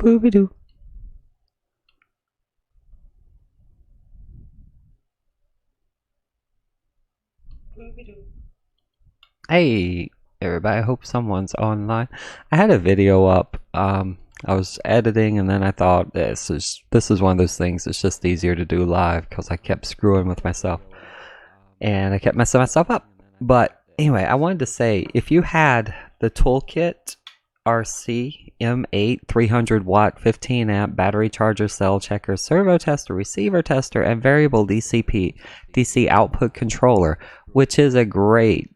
Booby doo. Hey everybody, I hope someone's online. I had a video up. I was editing and then I thought this is one of those things. It's just easier to do live because I kept screwing with myself and I kept messing myself up. But anyway, I wanted to say, if you had the ToolkitRC M8 300 watt 15 amp battery charger, cell checker, servo tester, receiver tester, and variable DC output controller, which is a great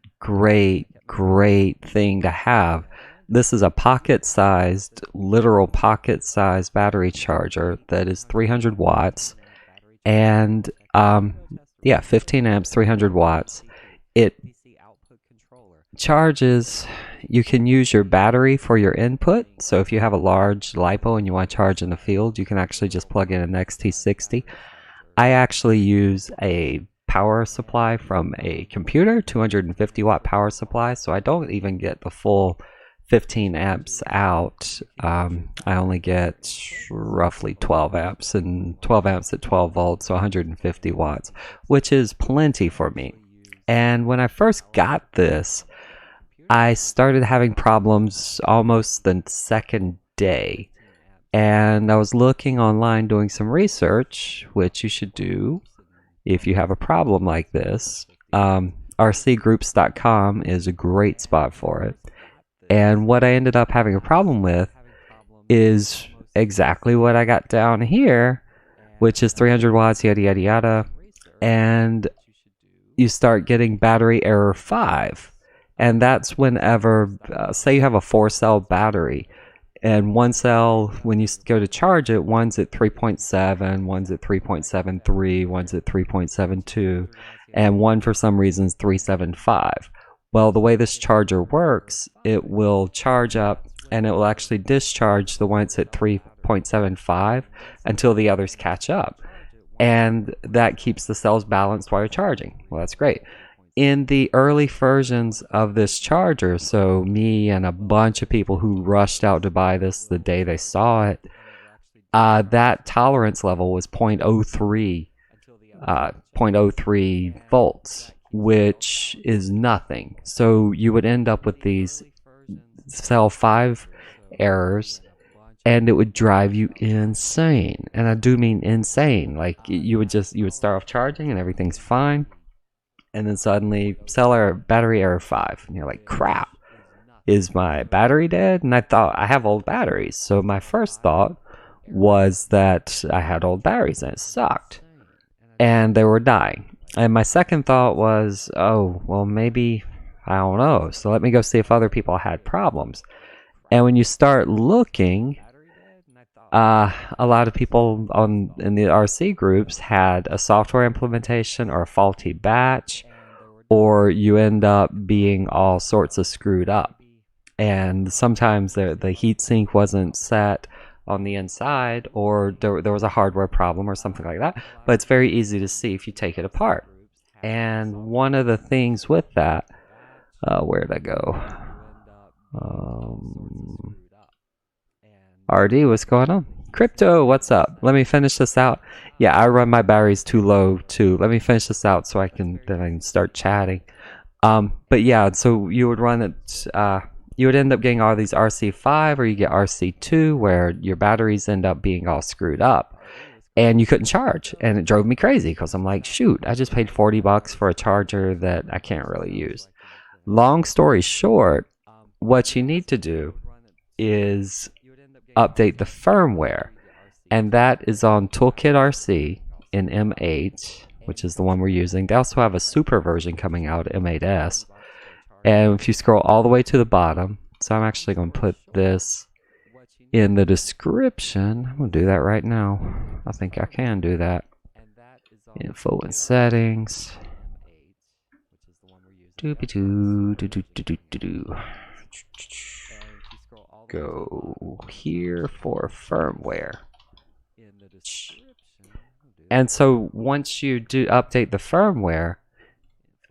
thing to have. This is a pocket-sized, literal pocket-sized battery charger that is 300 watts and yeah, 15 amps, 300 watts. It charges. You can use your battery for your input. So if you have a large LiPo and you want to charge in the field, you can actually just plug in an XT60. I actually use a power supply from a computer, 250 watt power supply, so I don't even get the full 15 amps out. I only get roughly 12 amps, and 12 amps at 12 volts, so 150 watts, which is plenty for me. And when I first got this, I started having problems almost the second day. And I was looking online doing some research, which you should do if you have a problem like this. rcgroups.com is a great spot for it. And what I ended up having a problem with is exactly what I got down here, which is 300 watts, yada yada yada. And you start getting battery error 5. And that's whenever, say you have a 4-cell battery, and one cell, when you go to charge it, one's at 3.7, one's at 3.73, one's at 3.72, and one for some reason is 3.75. Well, the way this charger works, it will charge up and it will actually discharge the one that's at 3.75 until the others catch up. And that keeps the cells balanced while you're charging. Well, that's great. In the early versions of this charger, so me and a bunch of people who rushed out to buy this the day they saw it, that tolerance level was 0.03 volts, which is nothing. So you would end up with these cell 5 errors, and it would drive you insane. And I do mean insane. Like you would start off charging and everything's fine. And then suddenly, cell error, battery error 5. And you're like, crap, is my battery dead? And I thought, I have old batteries. So my first thought was that I had old batteries and it sucked. And they were dying. And my second thought was, oh, well, maybe, I don't know. So let me go see if other people had problems. And when you start looking, a lot of people in the RC groups had a software implementation or a faulty batch, or you end up being all sorts of screwed up. And sometimes the heatsink wasn't set on the inside, or there was a hardware problem or something like that. But it's very easy to see if you take it apart. And one of the things with that, where'd I go? RD, what's going on? Crypto, what's up? Let me finish this out. Yeah, I run my batteries too low too. Let me finish this out so I can start chatting. But yeah, so you would run it. You would end up getting all these RC5, or you get RC2, where your batteries end up being all screwed up, and you couldn't charge, and it drove me crazy because I'm like, shoot, I just paid $40 for a charger that I can't really use. Long story short, what you need to do is update the firmware, and that is on ToolkitRC in M8, which is the one we're using. They also have a super version coming out, M8S, and if you scroll all the way to the bottom, so I'm actually going to put this in the description. I'm going to do that right now. I think I can do that. Info and settings. Go here for firmware. And so once you do update the firmware,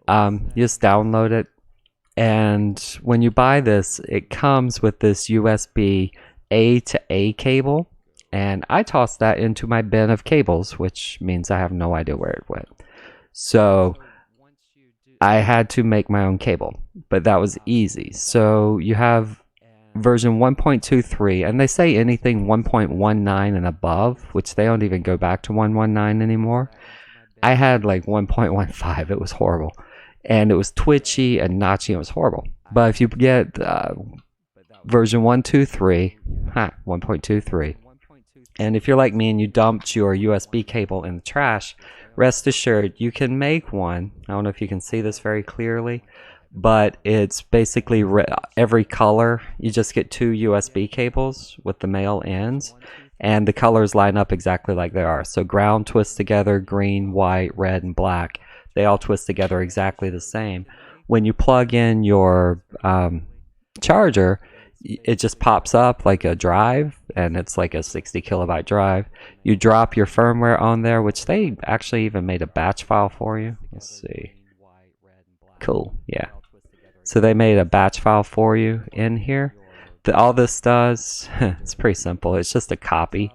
you just download it. And when you buy this, it comes with this USB A to A cable, and I tossed that into my bin of cables, which means I have no idea where it went. So I had to make my own cable, but that was easy. So you have version 1.23, and they say anything 1.19 and above, which they don't even go back to 119 anymore. I had like 1.15. It was horrible, and it was twitchy and notchy. It was horrible. But if you get version 1.23, and if you're like me and you dumped your USB cable in the trash, rest assured you can make one. I don't know if you can see this very clearly, but it's basically every color. You just get 2 USB cables with the male ends, and the colors line up exactly like they are. So ground twists together, green, white, red, and black. They all twist together exactly the same. When you plug in your charger, it just pops up like a drive, and it's like a 60 kilobyte drive. You drop your firmware on there, which they actually even made a batch file for you. Let's see. Cool, yeah. So they made a batch file for you in here. All this does, it's pretty simple. It's just a copy,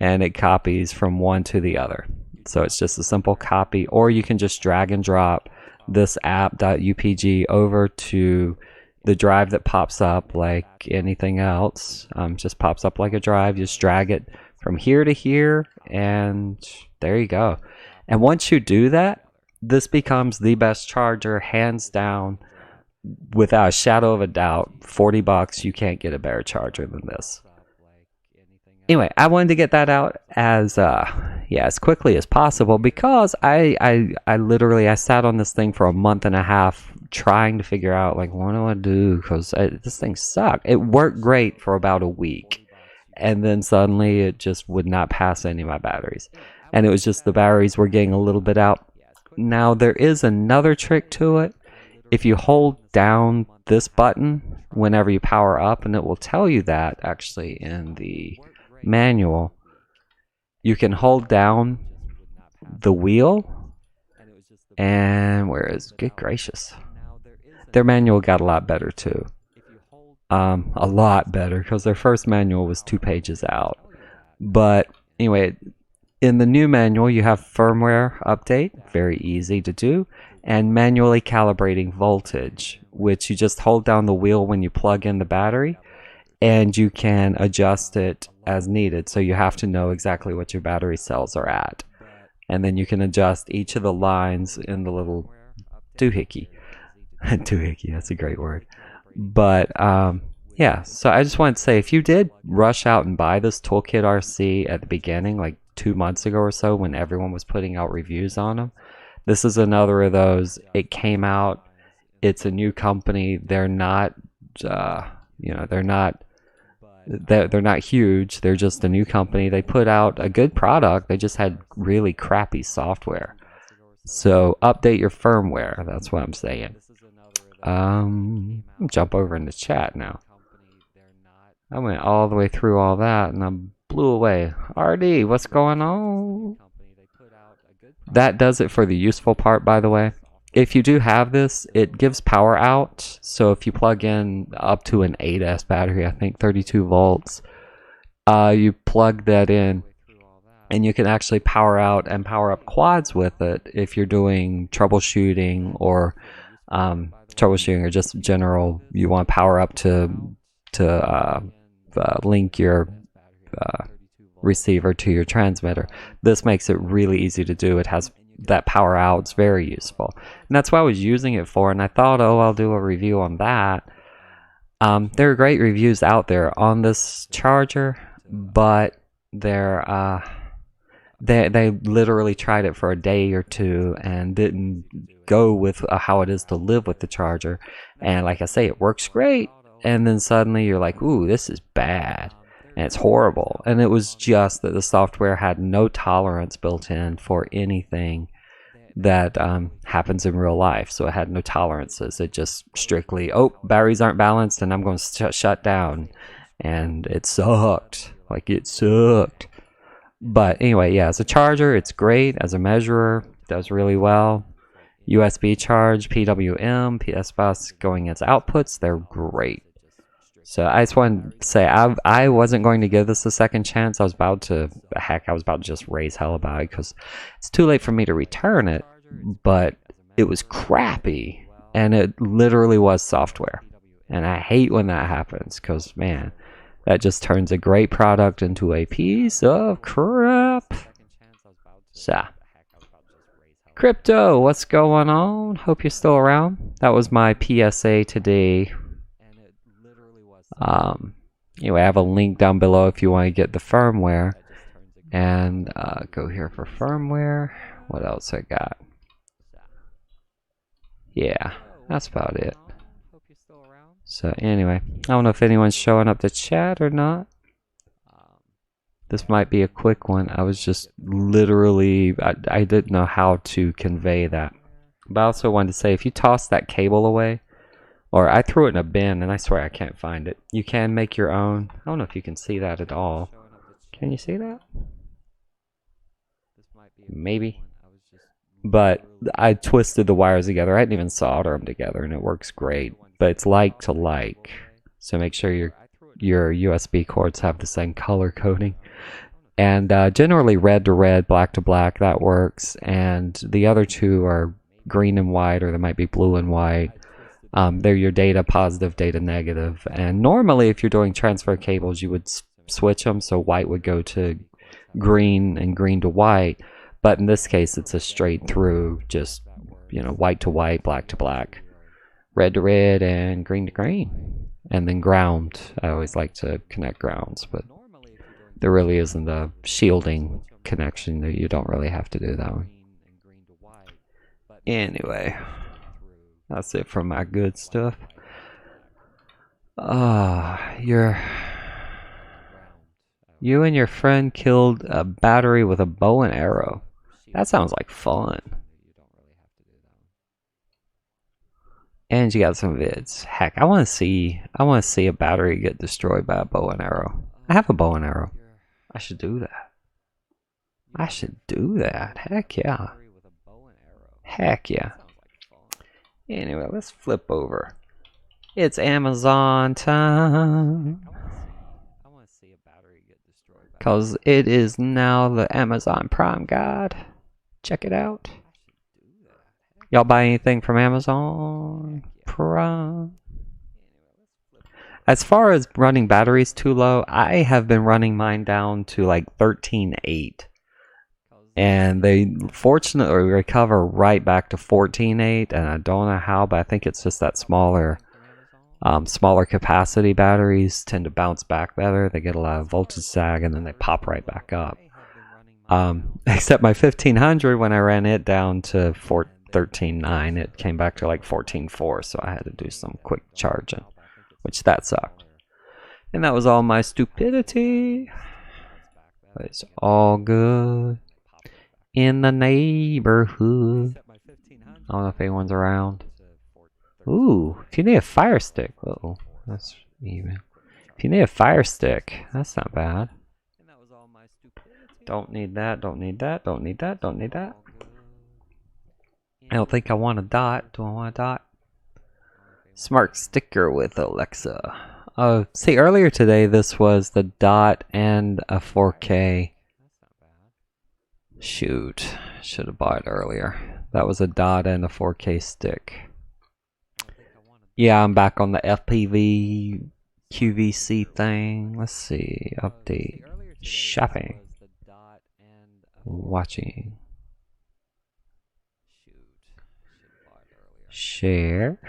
and it copies from one to the other. So it's just a simple copy, or you can just drag and drop this app.upg over to the drive that pops up like anything else. Just pops up like a drive. Just drag it from here to here, and there you go. And once you do that, this becomes the best charger, hands down, without a shadow of a doubt. $40, you can't get a better charger than this. Anyway, I wanted to get that out as as quickly as possible, because I literally sat on this thing for a month and a half trying to figure out, like, what do I do, because this thing sucked. It worked great for about a week, and then suddenly it just would not pass any of my batteries, and it was just the batteries were getting a little bit out. Now there is another trick to it. If you hold down this button whenever you power up, and it will tell you that actually in the manual, you can hold down the wheel, and where is, good gracious, their manual got a lot better too. A lot better, because their first manual was 2 pages out. But anyway, in the new manual you have firmware update, very easy to do, and manually calibrating voltage, which you just hold down the wheel when you plug in the battery, and you can adjust it as needed. So you have to know exactly what your battery cells are at, and then you can adjust each of the lines in the little doohickey. Doohickey, that's a great word. But yeah, so I just wanted to say, if you did rush out and buy this ToolkitRC at the beginning, like 2 months ago or so, when everyone was putting out reviews on them, this is another of those. It came out, it's a new company. They're not they're not huge. They're just a new company. They put out a good product. They just had really crappy software. So update your firmware. That's what I'm saying. Jump over in the chat now. I went all the way through all that, and I blew away. RD, what's going on? That does it for the useful part, by the way. If you do have this, it gives power out. So if you plug in up to an 8S battery, I think 32 volts, you plug that in, and you can actually power out and power up quads with it if you're doing troubleshooting or just general. You want to power up to link your receiver to your transmitter. This makes it really easy to do. It has that power out. It's very useful, and that's what I was using it for. And I thought, oh, I'll do a review on that. There are great reviews out there on this charger, but they literally tried it for a day or two and didn't go with how it is to live with the charger. And like I say, it works great, and then suddenly you're like, ooh, this is bad, and it's horrible. And it was just that the software had no tolerance built in for anything that happens in real life. So it had no tolerances. It just strictly, oh, batteries aren't balanced, and I'm going to shut down. And it sucked. Like, it sucked. But anyway, yeah, as a charger, it's great. As a measurer, it does really well. USB charge, PWM, PS bus going as outputs, they're great. So I just wanted to say I wasn't going to give this a second chance. I was about to just raise hell about it because it's too late for me to return it, but it was crappy and it literally was software. And I hate when that happens because, man, that just turns a great product into a piece of crap. So, Crypto, what's going on? Hope you're still around. That was my PSA today. Anyway, I have a link down below if you want to get the firmware. And go here for firmware. What else I got? Yeah, that's about it. So anyway, I don't know if anyone's showing up to chat or not. This might be a quick one. I was just literally, I didn't know how to convey that. But I also wanted to say, if you toss that cable away, or I threw it in a bin and I swear I can't find it, you can make your own. I don't know if you can see that at all. Can you see that? Maybe. But I twisted the wires together. I didn't even solder them together and it works great. But it's like to like. So make sure your USB cords have the same color coding. And generally red to red, black to black, that works. And the other two are green and white, or they might be blue and white. They're your data positive, data negative. And normally if you're doing transfer cables, you would switch them. So white would go to green and green to white. But in this case, it's a straight through, just, you know, white to white, black to black, red to red, and green to green. And then ground. I always like to connect grounds, but there really isn't a shielding connection that you don't really have to do that one. Anyway, that's it for my good stuff. You and your friend killed a battery with a bow and arrow. That sounds like fun. And you got some vids. Heck, I want to see a battery get destroyed by a bow and arrow. I have a bow and arrow. I should do that. I should do that. Heck yeah. Heck yeah. Anyway, let's flip over. It's Amazon time. Because it is now the Amazon Prime Guide. Check it out. Y'all buy anything from Amazon Prime? As far as running batteries too low, I have been running mine down to like 13.8. And they fortunately recover right back to 14.8. And I don't know how, but I think it's just that smaller capacity batteries tend to bounce back better. They get a lot of voltage sag and then they pop right back up. Except my 1500, when I ran it down to 13.9, it came back to like 14.4, so I had to do some quick charging, which that sucked. And that was all my stupidity. But it's all good in the neighborhood. I don't know if anyone's around. Ooh, if you need a fire stick. Uh-oh, that's even. If you need a fire stick, that's not bad. Don't need that, don't need that, don't need that, don't need that. I don't think I want a dot. Do I want a dot? Smart sticker with Alexa. Oh, see, earlier today this was the dot and a 4K. Shoot, should have bought it earlier. That was a dot and a 4K stick. Yeah, I'm back on the FPV QVC thing. Let's see, update, shopping, watching, share.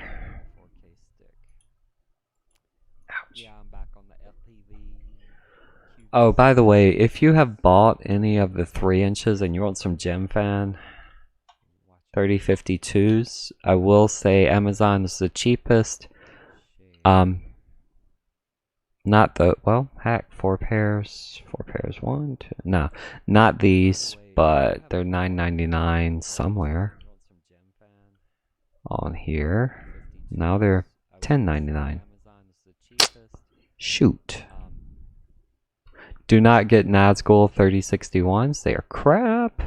Ouch. Oh, by the way, if you have bought any of the 3 inches and you want some Gem Fan 3052s, I will say Amazon is the cheapest. Not the, well, heck, 4 pairs, 1, 2, no, not these, but they're $9.99 somewhere on here. Now they're $10.99. Shoot. Do not get Nazgul 3061s. They are crap.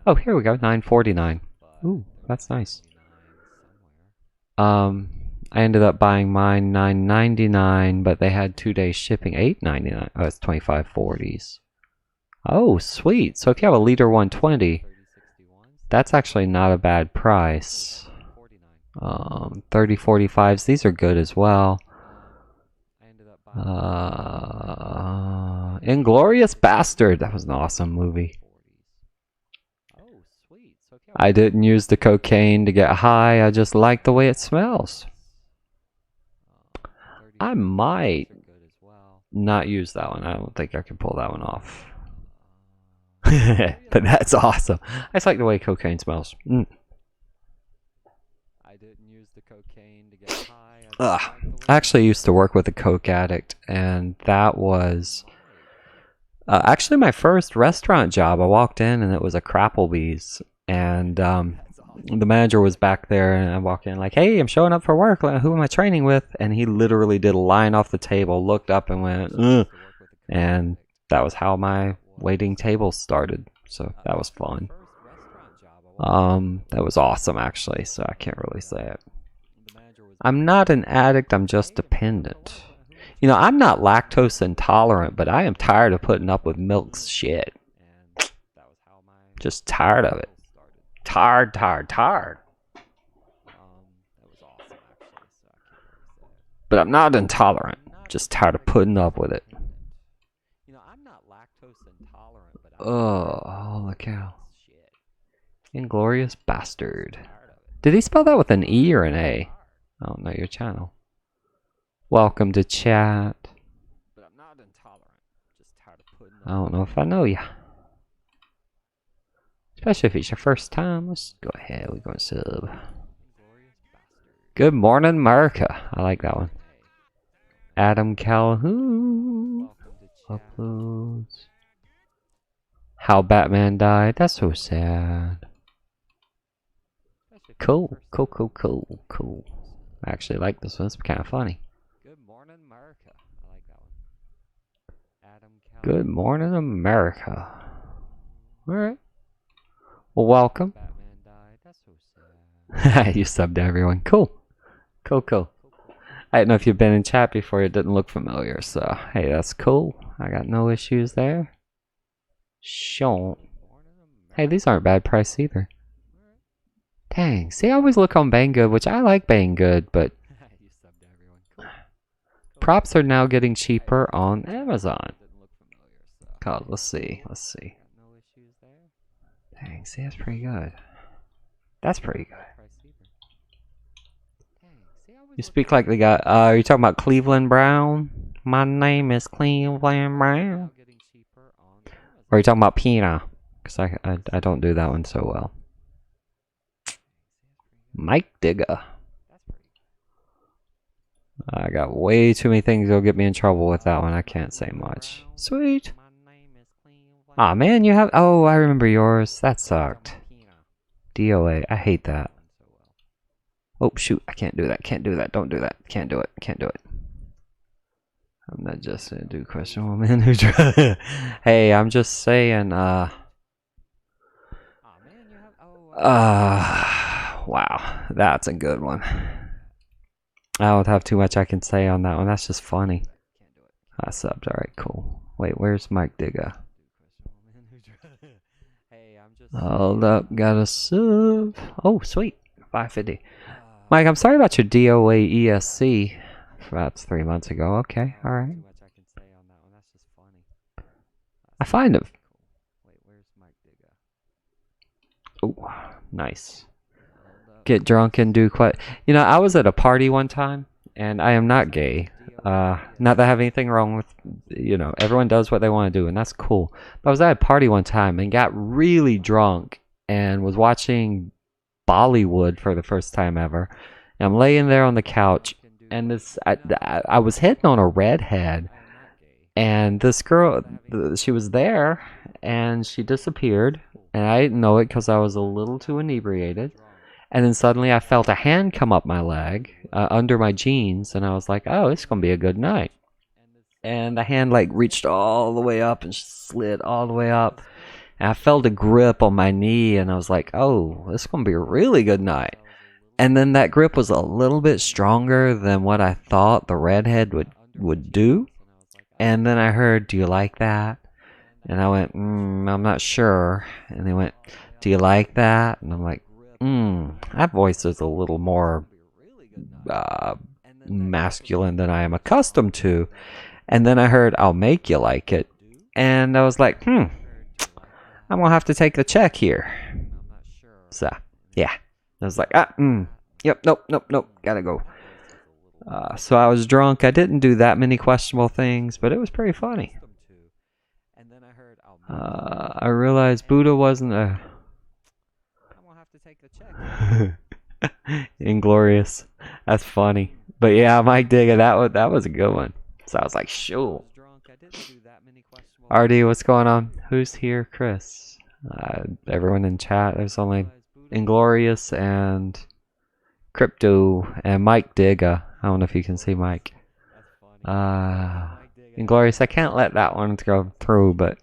Oh, here we go. $9.49. Ooh, that's nice. I I ended up buying mine $9.99, but they had 2 days shipping, $8.99. Oh, it's 2540s. Oh, sweet. So if you have a liter 120, that's actually not a bad price. 3045s, these are good as well. Inglorious Bastard, that was an awesome movie. I didn't use the cocaine to get high, I just like the way it smells. I might not use that one. I don't think I can pull that one off. But that's awesome. I just like the way cocaine smells. I didn't use the cocaine to get high. I actually used to work with a coke addict, and that was actually my first restaurant job. I walked in and it was a Crapplebee's, and the manager was back there, and I walked in like, "Hey, I'm showing up for work. Who am I training with?" And he literally did a line off the table, looked up, and went, "Ugh." And that was how my waiting tables started. So that was fun. That was awesome, actually. So I can't really say it. I'm not an addict. I'm just dependent. You know, I'm not lactose intolerant, but I am tired of putting up with milk's shit. Just tired of it. Tired. But I'm not intolerant. Just tired of putting up with it. Oh, holy cow. Inglorious Bastard. Did he spell that with an E or an A? I don't know your channel. Welcome to chat. I don't know if I know ya. Especially if it's your first time. Let's go ahead. We're going to sub. Good morning, America. I like that one. Adam Calhoun. Uploads. How Batman died. That's so sad. Cool. I actually like this one. It's kind of funny. Good morning, America. I like that one. Adam Calhoun. Good morning, America. Alright. Well, welcome. Batman died. That's so sad. You subbed to everyone. Cool. I don't know if you've been in chat before. It didn't look familiar. So, hey, that's cool. I got no issues there. Sure. Hey, these aren't bad price either. Dang. See, I always look on Banggood, which I like Banggood, but props are now getting cheaper on Amazon. God, let's see. Dang, see, that's pretty good. You speak like the guy. Are you talking about Cleveland Brown? My name is Cleveland Brown. Or are you talking about Pina? Because I don't do that one so well. Mike Digger. I got way too many things that'll get me in trouble with that one. I can't say much. Sweet. Aw, man, you have... Oh, I remember yours. That sucked. DOA. I hate that. Oh, shoot. I can't do that. Don't do that. Can't do it. I'm not just gonna do question woman who Hey, I'm just saying, wow, that's a good one. I don't have too much I can say on that one. That's just funny. I subbed. Alright, cool. Wait, where's Mike Digger? Hold up, got a sub. Oh, sweet. 550. Mike, I'm sorry about your DOA ESC. That's 3 months ago. Okay, alright. I find it. Oh, nice. Get drunk and do quite... You know, I was at a party one time, and I am not gay. Not that I have anything wrong with, you know, everyone does what they want to do, and that's cool. But I was at a party one time and got really drunk and was watching Bollywood for the first time ever. And I'm laying there on the couch, and this I was hitting on a redhead, and this girl, she was there, and she disappeared, and I didn't know it because I was a little too inebriated. And then suddenly I felt a hand come up my leg, under my jeans, and I was like, oh, it's going to be a good night. And the hand like reached all the way up and slid all the way up. And I felt a grip on my knee, and I was like, oh, this is going to be a really good night. And then that grip was a little bit stronger than what I thought the redhead would do. And then I heard, "Do you like that?" And I went, "I'm not sure." And they went, "Do you like that?" And I'm like, that voice is a little more masculine than I am accustomed to. And then I heard, "I'll make you like it." And I was like, I'm gonna have to take the check here. So, yeah. I was like, yep, nope, gotta go. So I was drunk. I didn't do that many questionable things, but it was pretty funny. I realized Buddha wasn't a inglorious. That's funny. But yeah, Mike Digga, that was a good one. So I was like, sure. RD, what's going on? Who's here? Chris. Everyone in chat. There's only Inglorious and Crypto and Mike Digga. I don't know if you can see Mike. Inglorious, I can't let that one go through, but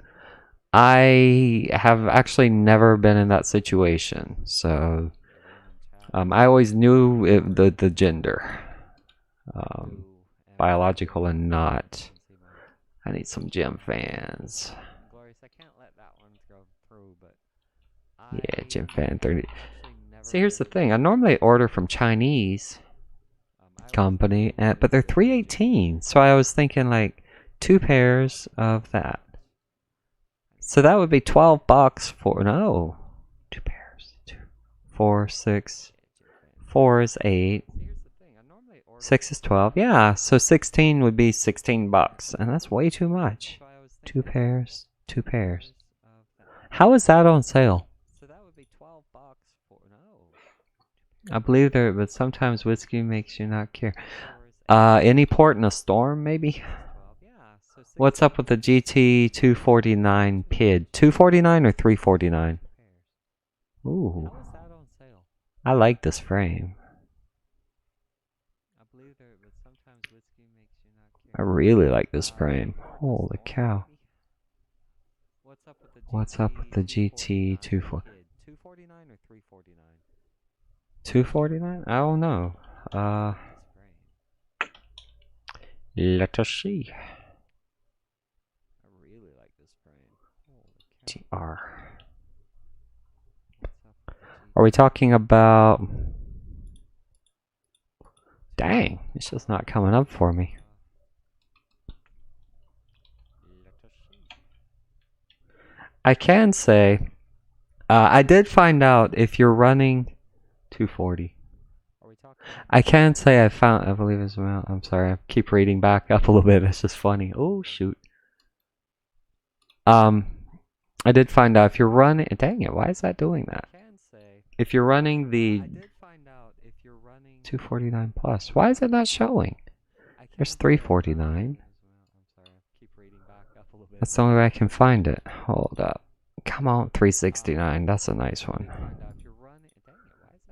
I have actually never been in that situation. So I always knew the gender. Biological and not. I need some gym fans. Yeah, gym fan 30. See, here's the thing. I normally order from Chinese company, but they're $318. So I was thinking like 2 pairs of that. So that would be $12 for 2 pairs. 4, 6. 4 is 8. 6 is 12. Yeah, so 16 would be $16, and that's way too much. 2 pairs. 2 pairs. How is that on sale? I believe there, but sometimes whiskey makes you not care. Any port in a storm, maybe? What's up with the GT 249 PID? 249 or 349? Ooh. I like this frame. I really like this frame. Holy cow. What's up with the GT 249? 249? I don't know. Let us see. TR. Are we talking about... Dang, it's just not coming up for me. I can say, I did find out if you're running 240. I can say I believe it's amount. I'm sorry, I keep reading back up a little bit. It's just funny. Oh shoot. I did find out if you're running. Dang it! Why is that doing that? If you're running the 249 plus, why is it not showing? There's 349. That's the only way I can find it. Hold up. Come on, 369. That's a nice one.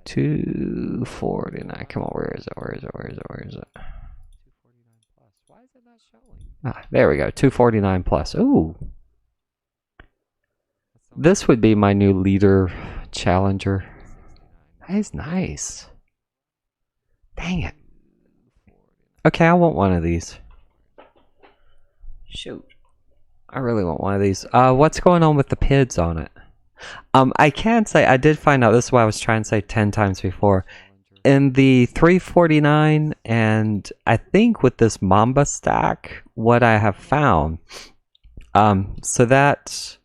249. Come on, where is it? Ah, there we go. 249 plus. Ooh. This would be my new leader challenger. That is nice. Dang it. Okay, I want one of these. Shoot. I really want one of these. What's going on with the PIDs on it? I can say I did find out. This is what I was trying to say 10 times before. In the 349 and I think with this Mamba stack, what I have found, so that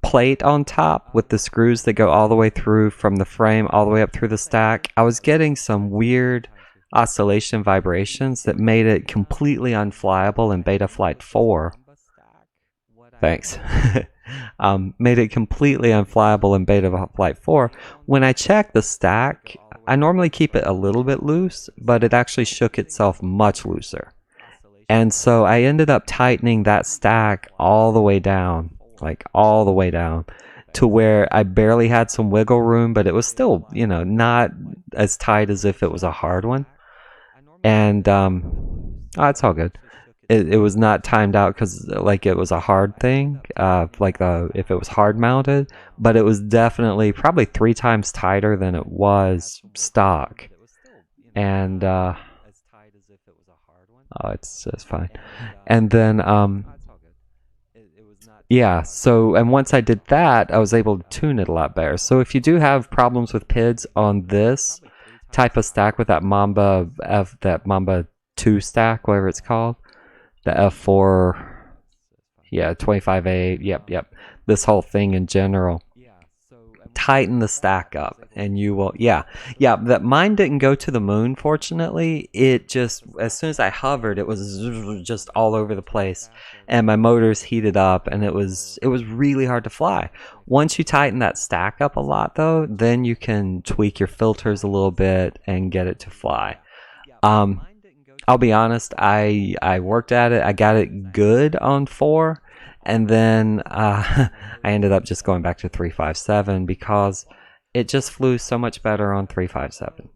plate on top with the screws that go all the way through from the frame all the way up through the stack, I was getting some weird oscillation vibrations that made it completely unflyable in Beta Flight 4. Thanks. Made it completely unflyable in Beta Flight 4. When I checked the stack, I normally keep it a little bit loose, but it actually shook itself much looser. And so I ended up tightening that stack all the way down, like all the way down, to where I barely had some wiggle room, but it was still, you know, not as tight as if it was a hard one. And, oh, it's all good. it was not timed out because like it was a hard thing, like if it was hard mounted, but it was definitely probably 3 times tighter than it was stock. And oh, it's fine. And then yeah, so and once I did that, I was able to tune it a lot better. So if you do have problems with PIDs on this type of stack with that Mamba 2 stack, whatever it's called, the F4, yeah, 25A, yep, this whole thing in general, tighten the stack up and you will, yeah, that mine didn't go to the moon, fortunately. It just, as soon as I hovered, it was just all over the place and my motors heated up and it was really hard to fly. Once you tighten that stack up a lot though, then you can tweak your filters a little bit and get it to fly. I'll be honest, I worked at it. I got it good on 4, and then I ended up just going back to 357 because it just flew so much better on 357.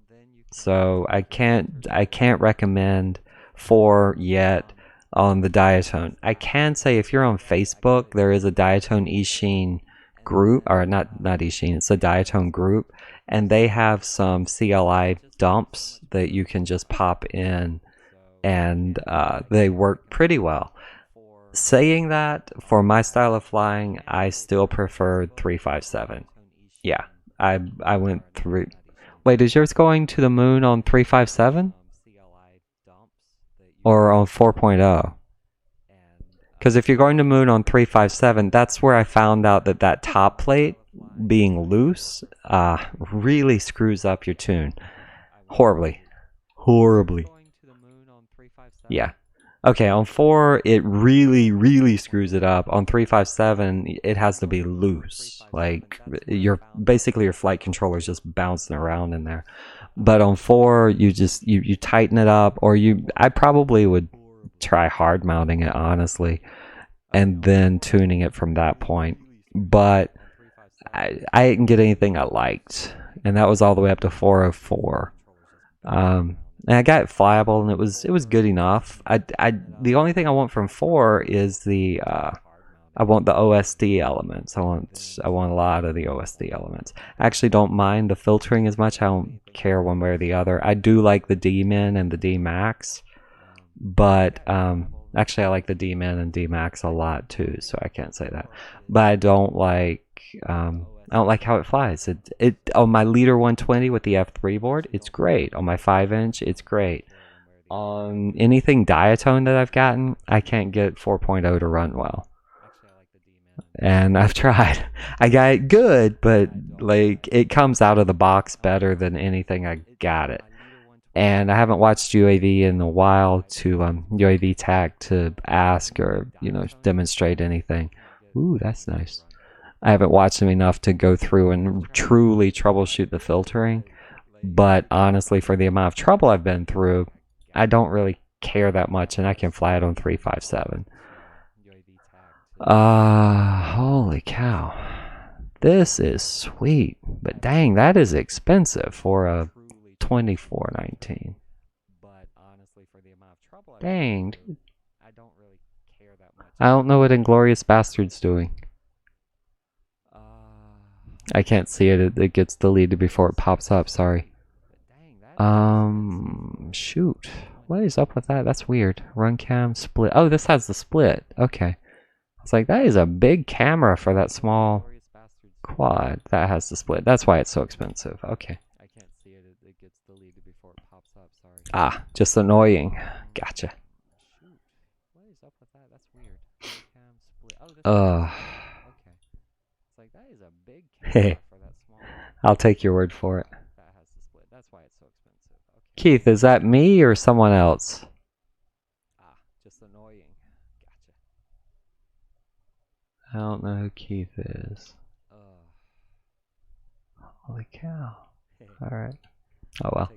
So I can't recommend 4 yet on the Diatone. I can say if you're on Facebook, there is a Diatone eSheen group, or not eSheen, it's a Diatone group, and they have some CLI dumps that you can just pop in, and they work pretty well. Saying that, for my style of flying, I still prefer 357. Yeah, I went through. Wait, is yours going to the moon on 357 or on 4.0? Because if you're going to moon on 357, that's where I found out that that top plate being loose really screws up your tune. Horribly. Yeah. Okay, on 4, it really screws it up. On 357, it has to be loose. Like, basically your flight controller is just bouncing around in there. But on 4, you just, you tighten it up, or I probably would try hard mounting it, honestly, and then tuning it from that point. But I didn't get anything I liked, and that was all the way up to 404. And I got it flyable, and it was good enough. The only thing I want from 4 is I want the OSD elements. I want a lot of the OSD elements. I actually don't mind the filtering as much. I don't care one way or the other. I do like the D-Min and the D-Max, but actually I like the D-Min and D-Max a lot too, so I can't say that. But I don't like how it flies. It on my Leader 120 with the F3 board, it's great. On my 5-inch, it's great. On anything Diatone that I've gotten, I can't get 4.0 to run well. And I've tried. I got it good, but like it comes out of the box better than anything I got it. And I haven't watched UAV in a while to UAV TAC to ask or demonstrate anything. Ooh, that's nice. I haven't watched them enough to go through and truly troubleshoot the filtering. But honestly, for the amount of trouble I've been through, I don't really care that much, and I can fly it on 357. Holy cow. This is sweet. But dang, that is expensive for a 2419. Dang, dude. I don't know what Inglorious Bastard's doing. I can't see it. It gets deleted before it pops up. Sorry. Shoot. What is up with that? That's weird. Run cam, split. Oh, this has the split. Okay. It's like, that is a big camera for that small quad. That has the split. That's why it's so expensive. Okay. Ah, just annoying. Gotcha. Hey, I'll take your word for it. Keith, is that me or someone else? I don't know who Keith is. Holy cow. Alright. Oh well.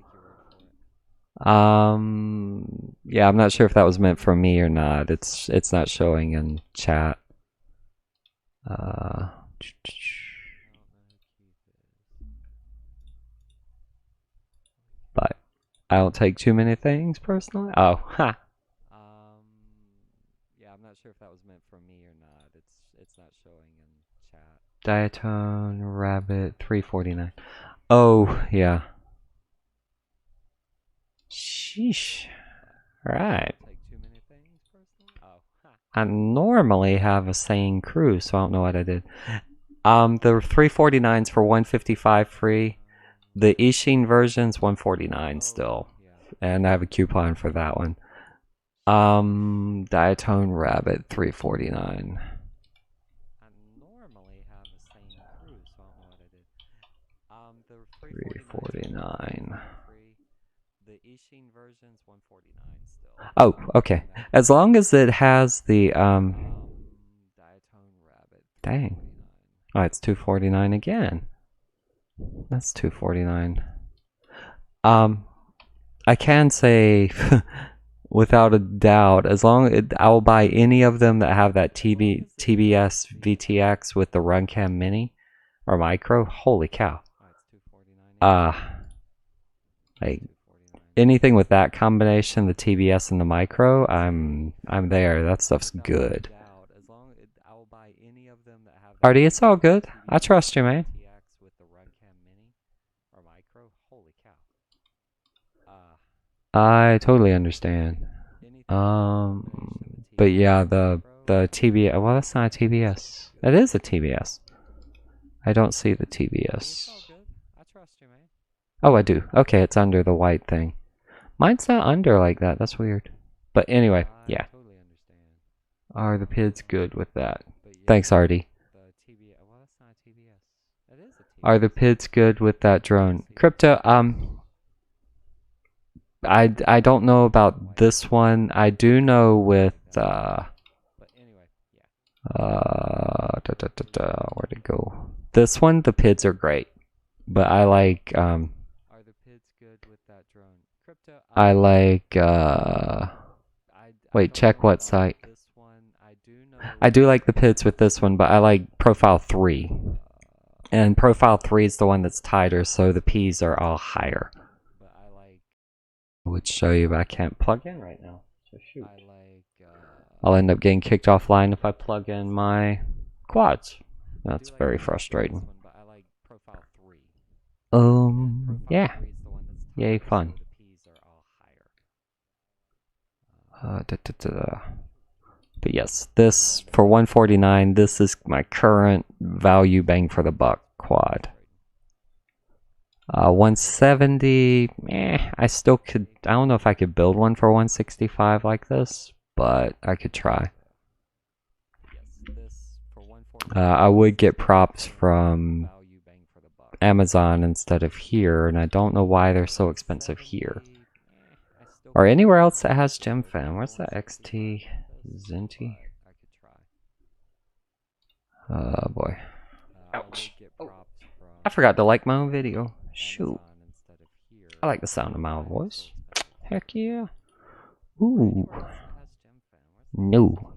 Yeah, I'm not sure if that was meant for me or not. It's not showing in chat. But I don't take too many things personally. Oh, ha. sure if that was meant for me or not. It's not showing in chat. Diatone Rabbit 349. Oh, yeah. Sheesh. Right. I normally have a sane crew, so I don't know what I did. The 349's for 155 free. The Ishin version's 149 still. And I have a coupon for that one. Diatone Rabbit 349. I normally have a sane crew, so I don't know what I did. The 349. The Ishin version's 149 still. Oh, okay. As long as it has the Diatone Rabbit. Dang. Oh, it's 249 again. That's 249. I can say without a doubt, as long as I will buy any of them that have that TBS VTX with the Runcam Mini or Micro. Holy cow! Like anything with that combination, the TBS and the Micro, I'm there. That stuff's good. Artie, it's all good. I trust you, man. I totally understand. But yeah, the TBS. Well, that's not a TBS. It is a TBS. I don't see the TBS. Oh, I do. Okay, it's under the white thing. Mine's not under like that. That's weird. But anyway, yeah. Are the PIDs good with that? Thanks, Artie. Are the PIDs good with that drone? Crypto, I don't know about this one. I do know with where'd it go? This one, the PIDs are great, but I like wait, check what site. I do like the PIDs with this one, but I like Profile 3. And Profile 3 is the one that's tighter, so the P's are all higher. I would show you, but I can't plug in right now. So shoot. I'll end up getting kicked offline if I plug in my quads. That's very frustrating. Yeah. Yay, fun. But yes, this for 149. This is my current value bang for the buck quad. 170, I still could, I don't know if I could build one for 165 like this, but I could try. I would get props from Amazon instead of here, and I don't know why they're so expensive here. Or anywhere else that has GemFan. Where's that XT Zinti? Oh boy. Ouch. Oh, I forgot to like my own video. Shoot. I like the sound of my own voice. Heck yeah. Ooh. No.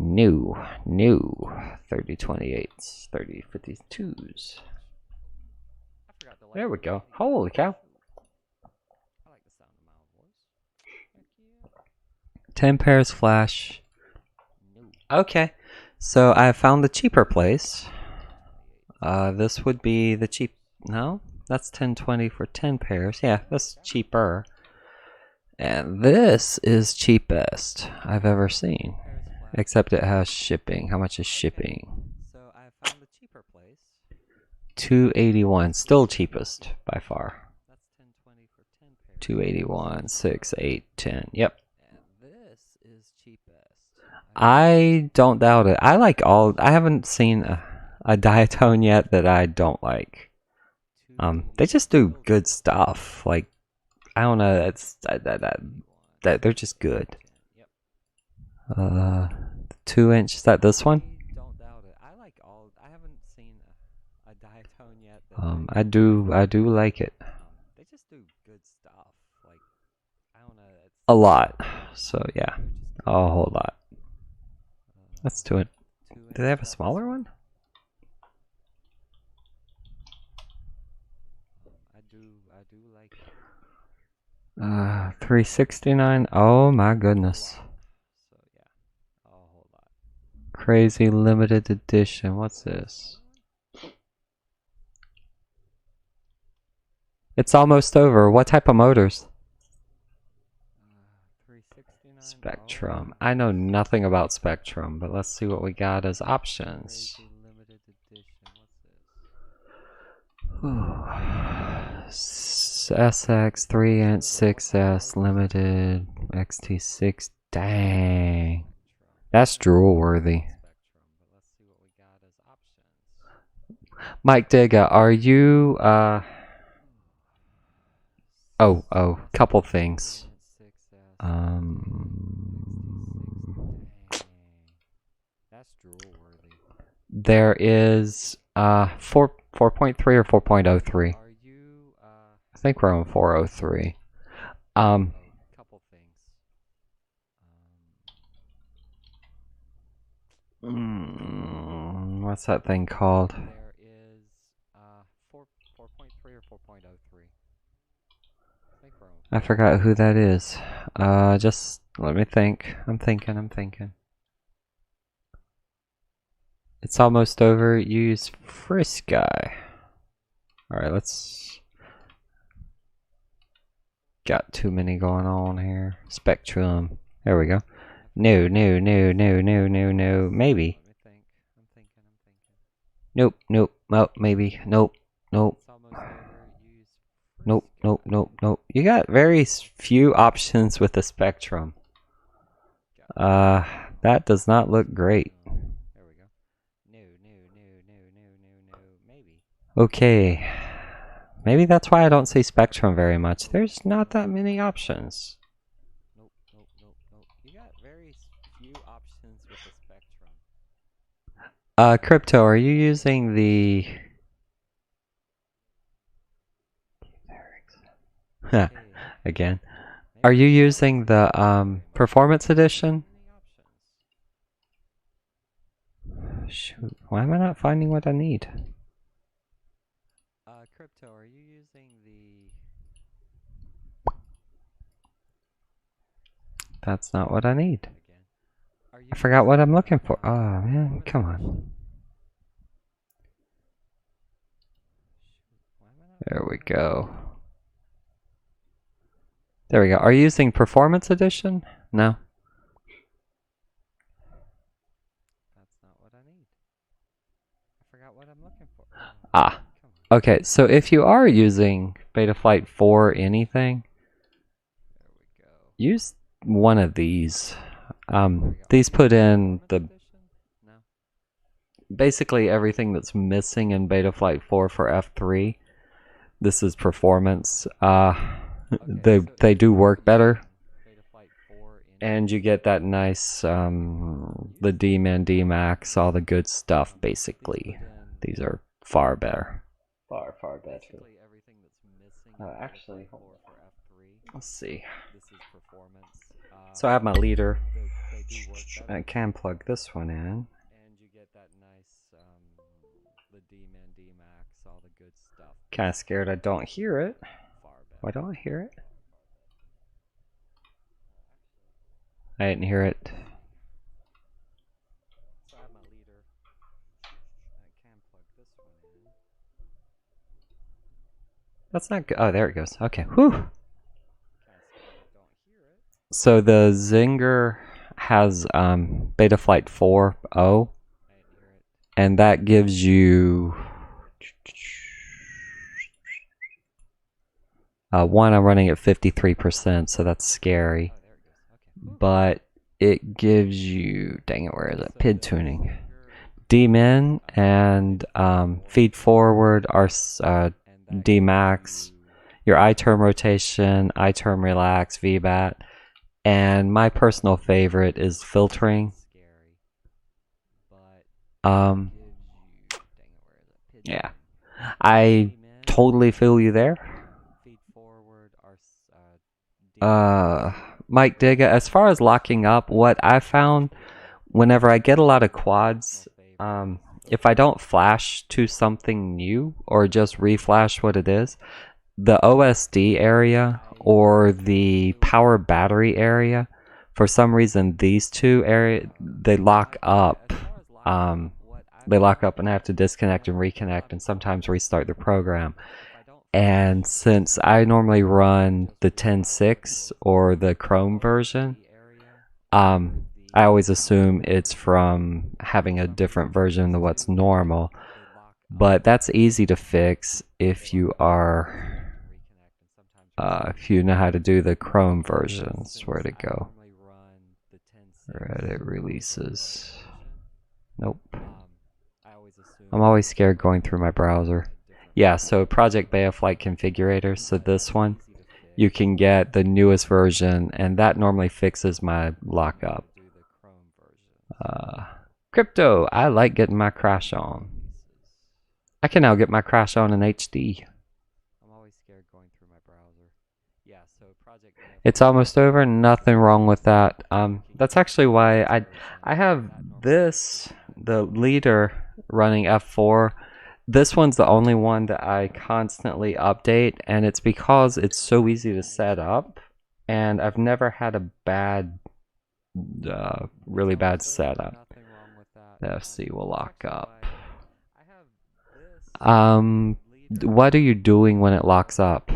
3028s, 3052s. There we go. Holy cow. 10 pairs flash. Okay. So I found the cheaper place. This would be the cheap. No, that's 1020 for 10 pairs. Yeah, that's cheaper. And this is cheapest I've ever seen. Except it has shipping. How much is shipping? So I found the cheaper place. 281, still cheapest by far. That's 1020 for 10 pairs. 281, 6, 8, 10. Yep. And this is cheapest. I don't doubt it. I like all. I haven't seen a diatone yet that I don't like. They just do good stuff. Like, I don't know. It's that they're just good. 2-inch. Is that this one? Don't doubt it. I like all. I haven't seen a diatone yet. I do like it. They just do good stuff. Like, I don't know. A lot. So yeah, a whole lot. Let's do it. Do they have a smaller one? I do like it. 369. Oh my goodness. So yeah. Oh. crazy limited edition. What's this? It's almost over. What type of motors? Spectrum. I know nothing about Spectrum, but let's see what we got as options. SX 3-inch 6S limited XT6. Dang. That's drool worthy. Mike Digga, are you couple things. There is 4.3 or 4.03. I think we're on 403. What's that thing called? There is 4.3 or 4.03. I forgot who that is. Just let me think. I'm thinking. It's almost over. Use Frisky. Alright, let's... Got too many going on here. Spectrum. There we go. No. Maybe. Nope. Oh, maybe. Nope. Nope. You got very few options with the Spectrum. That does not look great. Okay. Maybe that's why I don't see Spectrum very much. There's not that many options. Nope. You got very few options with the Spectrum. Crypto, are you using the... Again. Are you using the Performance Edition? Shoot, why am I not finding what I need? Crypto, are you using the... That's not what I need. I forgot what I'm looking for. Oh man, come on. There we go. There we go. Are you using Performance Edition? No. That's not what I need. I forgot what I'm looking for. Ah. Okay, so if you are using Betaflight 4 anything, use one of these. These put in the basically everything that's missing in Betaflight 4 for F3. This is performance. They do work better, and you get that nice the D-Min, D-Max, all the good stuff. Basically, these are far better. Far better. Actually, hold on. Let's see. So I have my leader. I can plug this one in. And you get that nice, the D-Min, D-Max, all the good stuff. Kind of scared I don't hear it. Why don't I hear it? I didn't hear it. That's not good. Oh, there it goes. Okay. Whew. So the Zinger has Betaflight 4.0, and that gives you one. I'm running at 53%, so that's scary. But it gives you, dang it, where is it? PID tuning, D-Min, and feed forward are D-Max, your I-term rotation, I-term relax, VBAT, and my personal favorite is filtering. Yeah, I totally feel you there. Mike Digga, as far as locking up, what I found whenever I get a lot of quads, if I don't flash to something new or just reflash what it is, the OSD area or the power battery area, for some reason these two areas, they lock up they lock up and I have to disconnect and reconnect and sometimes restart the program. And since I normally run the 10.6 or the Chrome version, I always assume it's from having a different version than what's normal. But that's easy to fix if you are, if you know how to do the Chrome versions. Where'd it go? Reddit releases. Nope. I'm always scared going through my browser. Yeah, so Project Beoflight Configurator. So this one, you can get the newest version, and that normally fixes my lockup. Crypto, I like getting my crash on. I can now get my crash on in HD. I'm always scared going through my browser. Yeah, so it's almost over. Nothing wrong with that. That's actually why I have this, the leader running F4. This one's the only one that I constantly update, and it's because it's so easy to set up, and I've never had a bad, really bad setup. The FC will lock up. What are you doing when it locks up?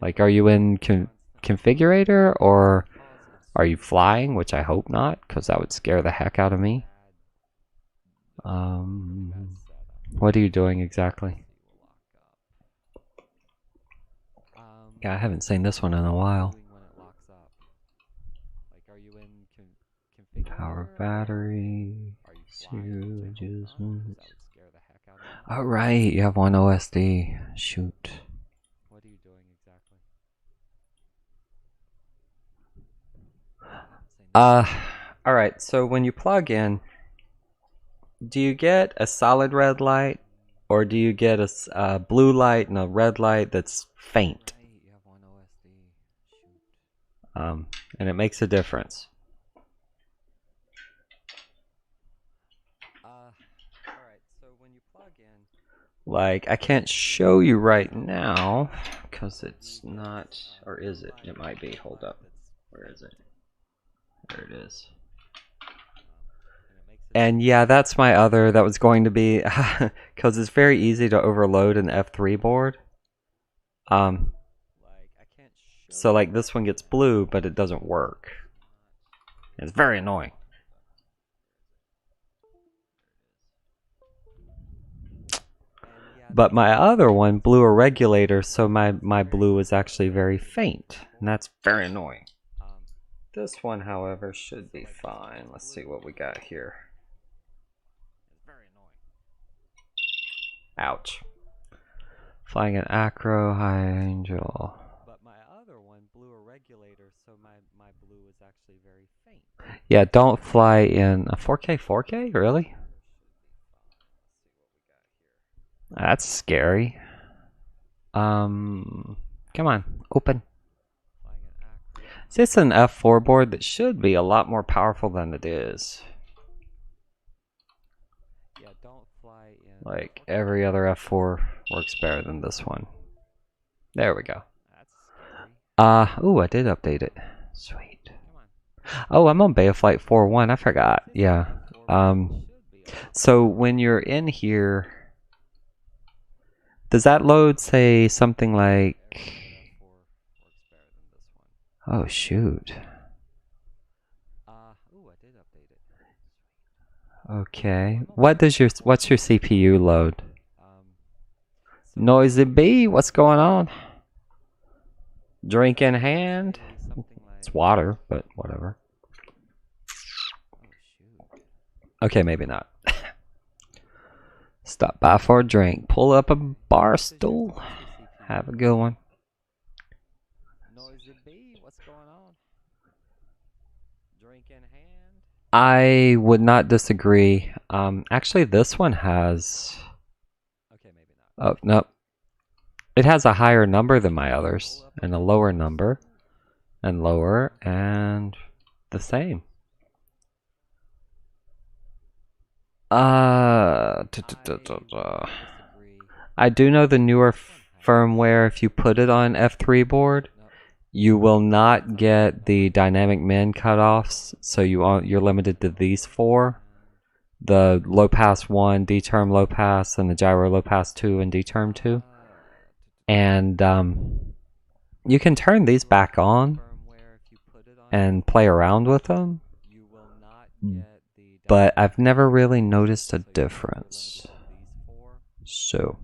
Like, are you in configurator, or are you flying? Which I hope not, because that would scare the heck out of me. What are you doing exactly? Yeah, I haven't seen this one in a while. Power battery. Oh right, you have one OSD. Shoot. What are you doing exactly? Alright, so when you plug in, do you get a solid red light, or do you get a blue light and a red light that's faint? And it makes a difference. Like, I can't show you right now because it's not, or is it? It might be. Hold up. Where is it? There it is. And yeah, that's my other, that was going to be, because it's very easy to overload an F3 board. So like this one gets blue, but it doesn't work. It's very annoying. But my other one blew a regulator, so my blue is actually very faint, and that's very annoying. This one, however, should be fine. Let's see what we got here. Ouch. Flying an acro, high angel. But my other one blew a regulator, so my blue is actually very faint. Yeah, don't fly in a 4K, really? That's scary. Come on, open. See, it's an F4 board that should be a lot more powerful than it is. Yeah, don't fly in. Like every other F4 works better than this one. There we go. Ooh, I did update it. Sweet. Oh, I'm on Beoflight 4.1. I forgot. Yeah. So when you're in here, does that load say something like, oh shoot. Okay. What's your CPU load? Noisy bee, what's going on? Drink in hand? It's water, but whatever. Okay, maybe not. Stop by for a drink. Pull up a bar stool. Have a good one. Noisy bee, what's going on? Drink in hand. I would not disagree. Actually, this one has. Okay, maybe not. Oh no, it has a higher number than my others, and a lower number, and lower, and the same. I do know the newer firmware, if you put it on F3 board, you will not get the dynamic min cutoffs, so you're limited to these 4. the low pass 1, D-term low pass, and the gyro low pass 2 and D-term 2. And you can turn these back on and play around with them, but I've never really noticed a difference. So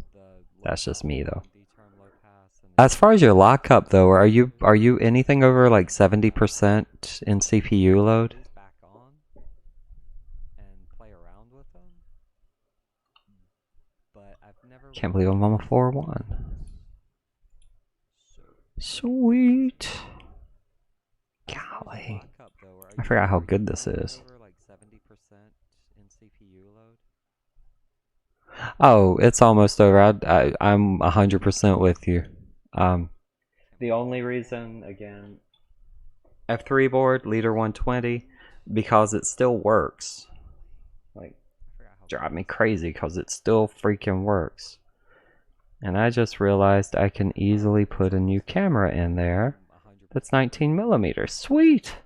that's just me though. As far as your lockup though, are you anything over like 70% in CPU load? Can't believe I'm on a 4-1. Sweet. Golly. I forgot how good this is. Oh, it's almost over. I'm 100% with you. The only reason, again, F3 board, leader 120, because it still works. Like, drive me crazy because it still freaking works. And I just realized I can easily put a new camera in there that's 19 millimeters. Sweet!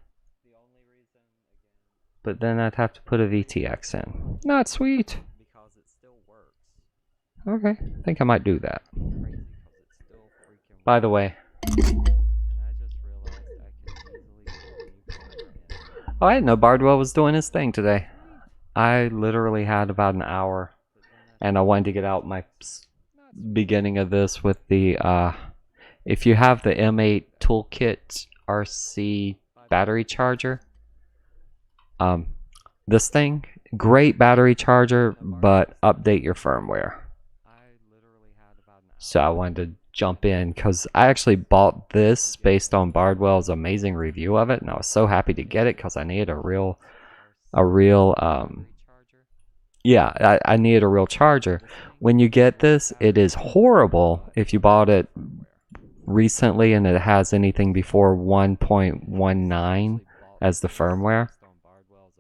But then I'd have to put a VTX in. Not sweet! Okay, I think I might do that. By the way, oh, I didn't know Bardwell was doing his thing today. I literally had about an hour, and I wanted to get out my beginning of this with the, if you have the M8 ToolkitRC battery charger, this thing, great battery charger, but update your firmware. So I wanted to jump in because I actually bought this based on Bardwell's amazing review of it, and I was so happy to get it because I needed I needed a real charger. When you get this, it is horrible if you bought it recently and it has anything before 1.19 as the firmware.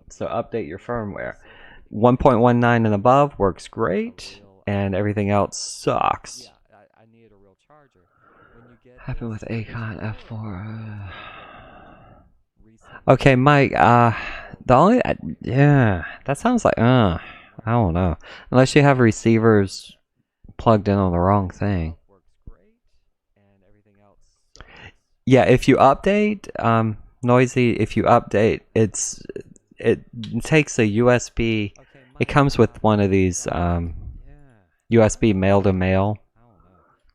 So update your firmware. 1.19 and above works great, and everything else sucks. Happened with Acon F4. Okay, Mike. The only yeah, that sounds like I don't know. Unless you have receivers plugged in on the wrong thing. Yeah, if you update, Noisy. If you update, it takes a USB. It comes with one of these USB male-to-male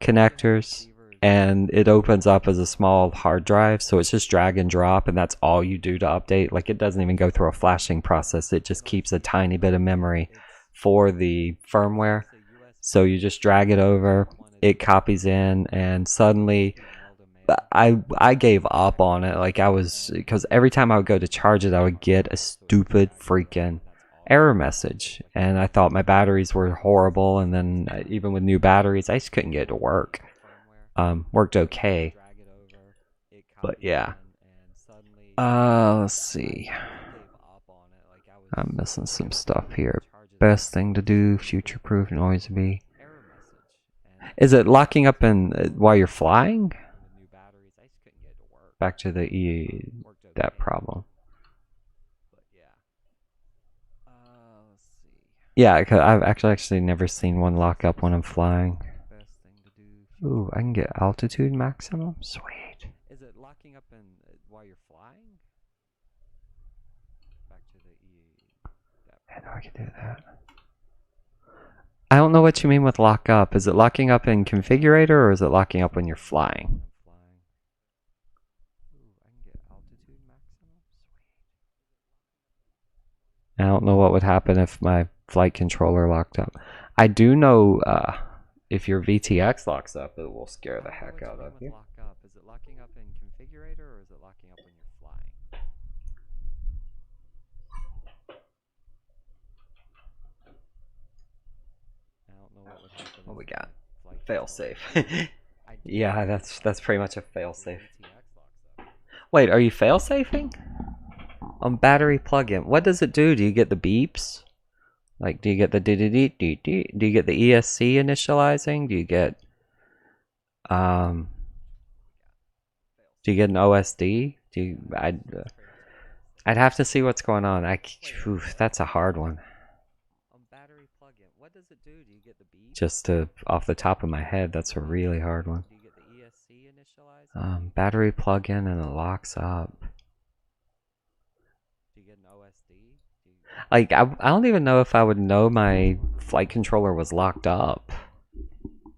connectors, and it opens up as a small hard drive, so it's just drag and drop, and that's all you do to update. Like, it doesn't even go through a flashing process. It just keeps a tiny bit of memory for the firmware. So you just drag it over, it copies in, and suddenly I gave up on it. Like, because every time I would go to charge it, I would get a stupid freaking error message, and I thought my batteries were horrible, and then even with new batteries, I just couldn't get it to work. Worked okay, but yeah. Let's see. I'm missing some stuff here. Best thing to do, future-proof noise be. Is it locking up in while you're flying? Back to the that problem. Yeah, cause I've actually never seen one lock up when I'm flying. Ooh, I can get altitude maximum? Sweet. Is it locking up in while you're flying? Back to the I know I can do that. I don't know what you mean with lock up. Is it locking up in configurator or is it locking up when you're flying? I don't know what would happen if my flight controller locked up. I do know if your VTX locks up, it will scare the heck out of you. Is it locking up in configurator or is it locking up when you're flying? I don't know what would happen. What we got? Failsafe. Yeah, that's pretty much a failsafe. Wait, are you failsafing? On battery plug-in. What does it do? Do you get the beeps? Like, do you get the do you get the ESC initializing? Do you get an OSD? I'd have to see what's going on. That's a hard one. Just to, off the top of my head, that's a really hard one. Battery plug-in and it locks up. Like, I don't even know if I would know my flight controller was locked up.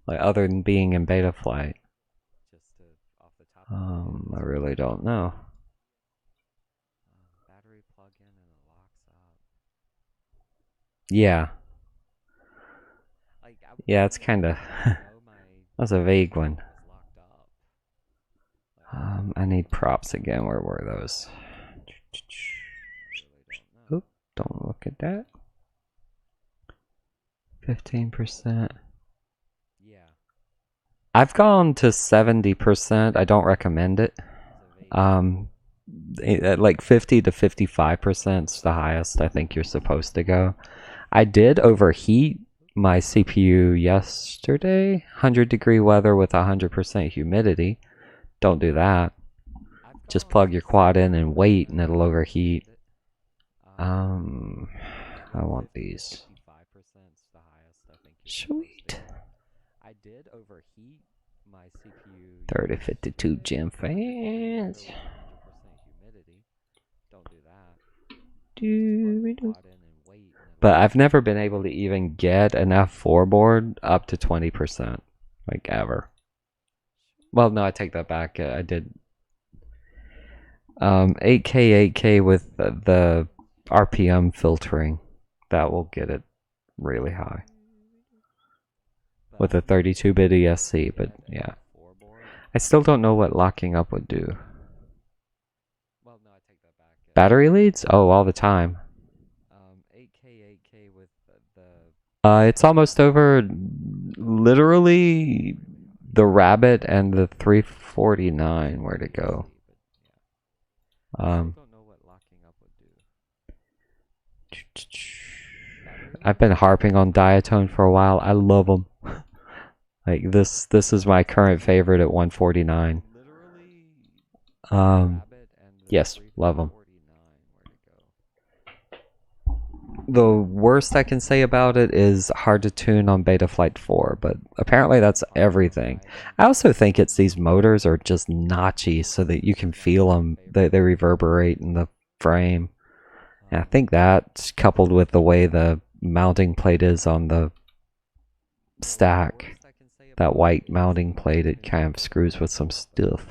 Like, other than being in beta flight. I really don't know. Yeah. Yeah, it's kinda... That's a vague one. I need props again. Where were those? Oop, don't look at that. 15%. I've gone to 70%. I don't recommend it. Like 50 to 55% is the highest I think you're supposed to go. I did overheat my CPU yesterday. 100-degree weather with 100% humidity. Don't do that. Just plug your quad in and wait and it'll overheat. I want these. Sweet. 3052 gem fans. But I've never been able to even get an F4 board up to 20%. Like, ever. Well, no, I take that back. I did 8K with the RPM filtering. That will get it really high. With a 32-bit ESC, but yeah. I still don't know what locking up would do. Battery leads? Oh, all the time. It's almost over. Literally, the Rabbit and the 349. Where'd it go? I've been harping on diatone for a while. I love them. Like this is my current favorite at 149. Yes, love them. The worst I can say about it is hard to tune on Betaflight 4, but apparently that's everything. I also think it's these motors are just notchy so that you can feel them. They reverberate in the frame. And I think that, coupled with the way the mounting plate is on the stack, that white mounting plate, it kind of screws with some stuff.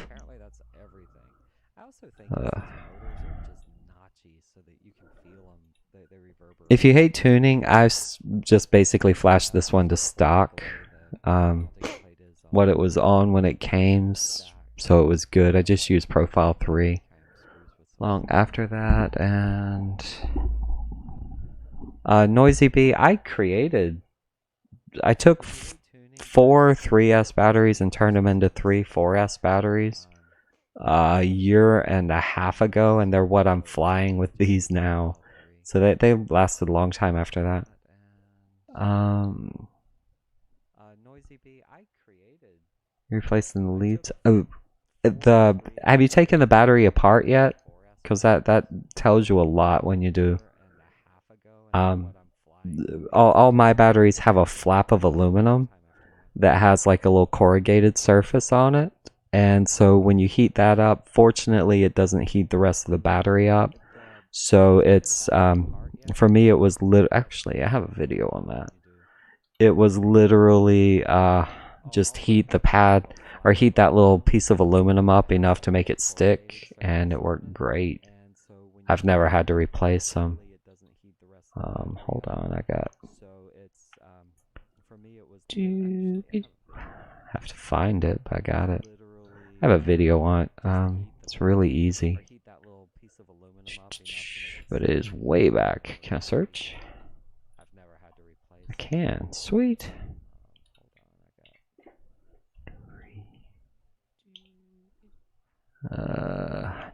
If you hate tuning, I just basically flashed this one to stock. What it was on when it came, so it was good. I just used Profile 3. Long after that, and Noisy Bee, I took 4 3S batteries and turned them into 3 4S batteries a year and a half ago, and they're what I'm flying with these now. So they lasted a long time after that. Replacing the leads. Oh, have you taken the battery apart yet? Because that tells you a lot when you do. All my batteries have a flap of aluminum that has like a little corrugated surface on it, and so when you heat that up, fortunately it doesn't heat the rest of the battery up. So it's for me it was actually I have a video on that. It was literally just heat the pad or heat that little piece of aluminum up enough to make it stick, and it worked great. I've never had to replace them. Hold on, I got. Have to find it, but I got it. I have a video on it. It's really easy, but it is way back. Can I search? I can. Sweet.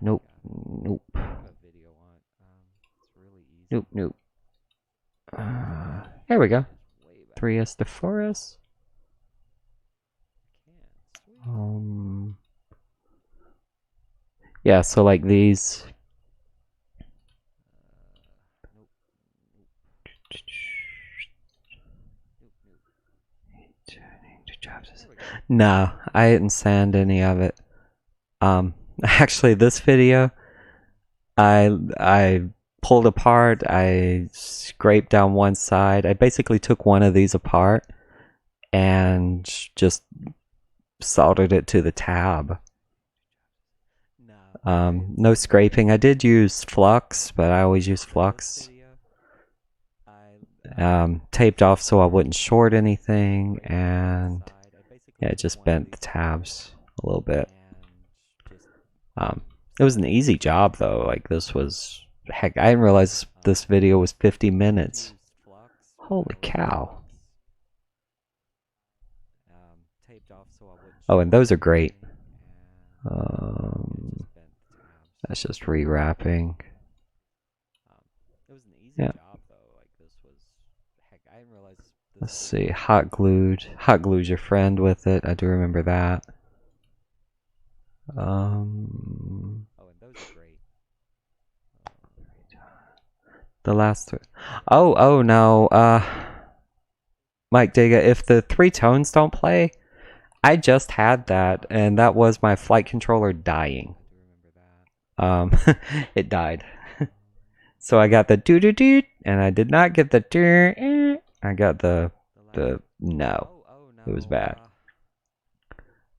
Nope. Nope. There we go. 3S to 4S. Yeah, so like these. No, I didn't sand any of it. Actually, this video, I pulled apart. I scraped down one side. I basically took one of these apart and just soldered it to the tab. No scraping. I did use flux, but I always use flux. Taped off so I wouldn't short anything, and yeah, it just bent the tabs a little bit. It was an easy job though. Like, this was, heck, I didn't realize this video was 50 minutes. Holy cow. Oh, and those are great. That's just rewrapping. Yeah. Let's see, hot glued. Hot glue's your friend with it. I do remember that. The last three. Oh no. Mike Diga, if the 3 tones don't play, I just had that, and that was my flight controller dying. It died. So I got the doo doo doo, and I did not get the doo. I got the no. It was bad.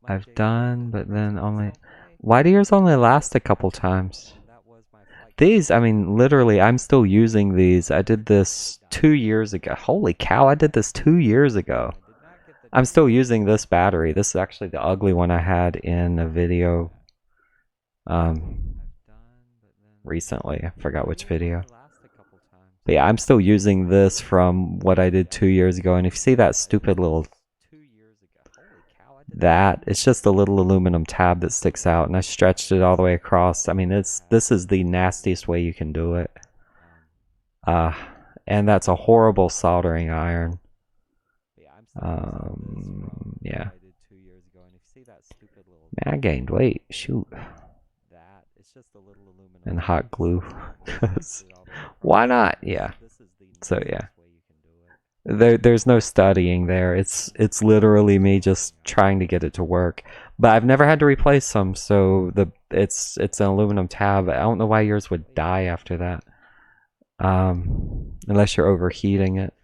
I've done, but then only. Why do yours only last a couple times? These, I mean, literally, I'm still using these. I did this 2 years ago. Holy cow, I did this 2 years ago. I'm still using this battery. This is actually the ugly one I had in a video recently. I forgot which video. But yeah, I'm still using this from what I did 2 years ago. And if you see that stupid little... it's just a little aluminum tab that sticks out, and I stretched it all the way across. I mean, this is the nastiest way you can do it. And that's a horrible soldering iron. Yeah. Man, I gained weight. Shoot. And hot glue. Why not? Yeah. So yeah. There's no studying there. It's literally me just trying to get it to work. But I've never had to replace them, so it's an aluminum tab. I don't know why yours would die after that. Unless you're overheating it.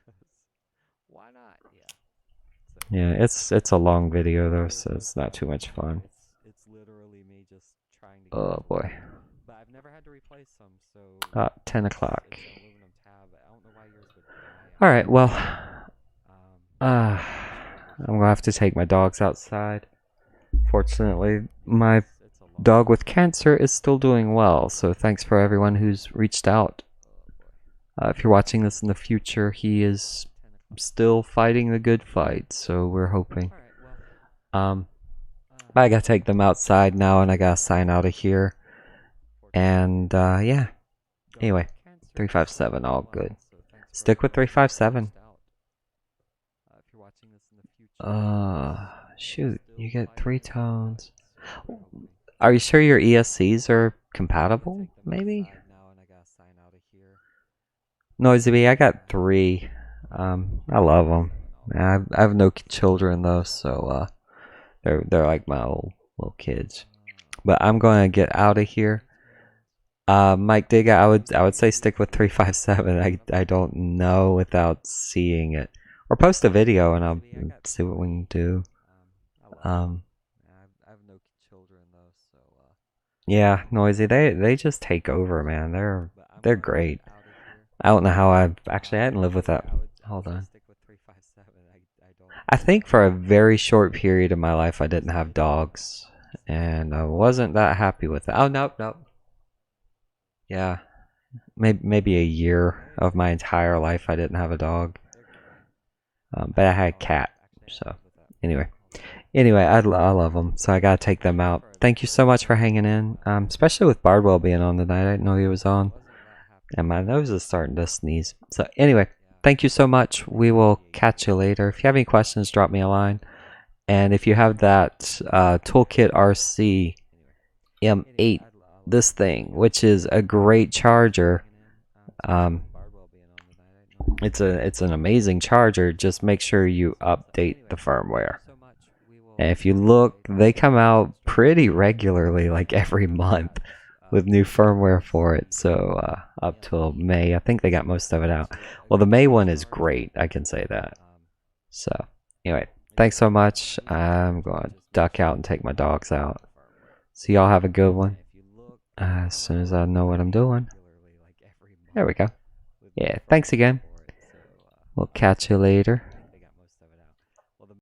Yeah, it's a long video though, so it's not too much fun. Oh boy. 10 o'clock. Alright, well, I'm gonna have to take my dogs outside. Fortunately, my dog with cancer is still doing well, so thanks for everyone who's reached out. If you're watching this in the future, he is still fighting the good fight, so we're hoping. I gotta take them outside now, and I gotta sign out of here. And, yeah. Anyway, 357, all good. Stick with 357. Shoot, you get 3 tones. Are you sure your ESCs are compatible, maybe? Noisy Bee, I got 3. I love them. I have no children though, so they're like my old little kids. But I'm going to get out of here. Mike Diga, I would say stick with 357. I don't know without seeing it, or post a video and I'll see what we can do. Yeah, Noisy, they just take over, man. They're great. I don't know how I hadn't lived with that. Hold on. I think for a very short period of my life I didn't have dogs, and I wasn't that happy with it. Oh, nope. Yeah, maybe a year of my entire life I didn't have a dog. But I had a cat, so anyway, I love them, so I gotta take them out. Thank you so much for hanging in, especially with Bardwell being on tonight. I didn't know he was on, and my nose is starting to sneeze. So anyway, thank you so much. We will catch you later. If you have any questions, drop me a line. And if you have that ToolkitRC M8, this thing, which is a great charger, it's an amazing charger. Just make sure you update the firmware. And if you look, they come out pretty regularly, like every month, with new firmware for it. So up till May, I think they got most of it out. Well, the May one is great, I can say that. So anyway, thanks so much. I'm going to duck out and take my dogs out. So y'all have a good one. As soon as I know what I'm doing. There we go. Yeah, thanks again. We'll catch you later.